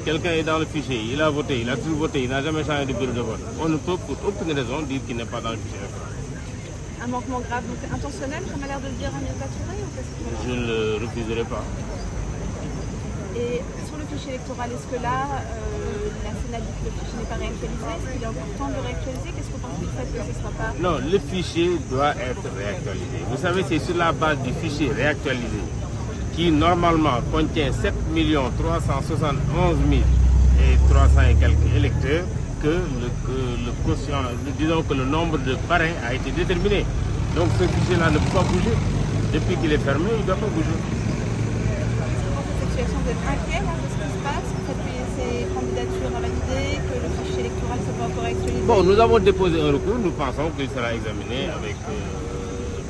Quelqu'un est dans le fichier, il a voté, il a toujours voté, il n'a jamais changé de bureau de vote. On ne peut pour aucune raison dire qu'il n'est pas dans le fichier électoral. Un manquement grave, donc intentionnel, comme a l'air de le dire Agnès Touré, ou qu'est-ce que... Je ne le refuserai pas. Et sur le fichier électoral, est-ce que là, la Sénat dit que le fichier n'est pas réactualisé? Est-ce qu'il est important de le réactualiser? Qu'est-ce que vous pensez du fait que ce ne sera pas... Non, le fichier doit être réactualisé. Vous savez, c'est sur la base du fichier réactualisé qui normalement contient 7 371 300 et quelques électeurs que le quotient, disons que le nombre de parrains a été déterminé. Donc ce fichier-là ne peut pas bouger. Depuis qu'il est fermé, il ne doit pas bouger. Cette situation, vous êtes inquiet de ce qui se passe? Vous faites que ces candidatures à valider, que le fichier électoral ne soit pas encore actualisé? Bon, nous avons déposé un recours, nous pensons qu'il sera examiné avec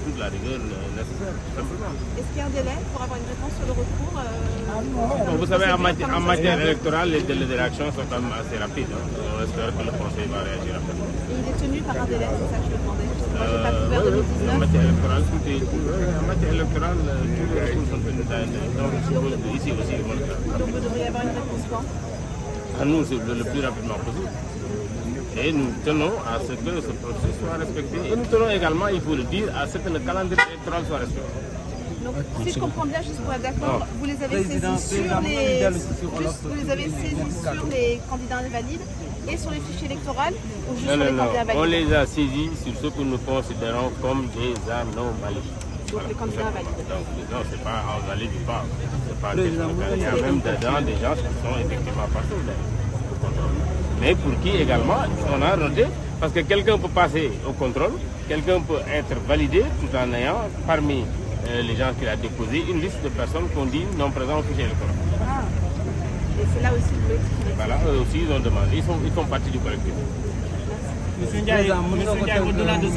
toute la rigueur nécessaire, simplement. Est-ce qu'il y a un délai pour avoir une réponse sur le recours? Bon, vous savez, en matière électorale, les délais de réaction sont quand même assez rapides. On espère que le Conseil va réagir rapidement. Et il est tenu par un délai, c'est ça que je me demandais. Moi, j'ai pas couvert 2019. En matière électorale, tous les recours sont tenus dans le suppose ici aussi. Donc vous devriez avoir une réponse quand? À nous, le plus rapidement possible. Et nous tenons à ce que ce processus soit respecté. Et nous tenons également, il faut le dire, à ce que le calendrier électoral soit respecté. Donc, si je comprends bien, juste pour être d'accord, vous les avez saisis sur les candidats invalides et sur les fichiers électoraux ou juste sur les candidats valides? On les a saisis sur ce que nous considérons comme des anomalies. Donc les candidats valides. Donc, non, c'est pas invalide ou pas. C'est pas question. Il y a même dedans des gens qui sont effectivement passés. Mais pour qui également on a noté, parce que quelqu'un peut passer au contrôle, quelqu'un peut être validé tout en ayant parmi les gens qu'il a déposés une liste de personnes qu'on dit non présentes au fichier électoral. Ah. Et c'est là aussi que vous expliquez. Voilà, eux aussi ils ont demandé, ils font partie du collectif. Monsieur Ndiaye, au-delà de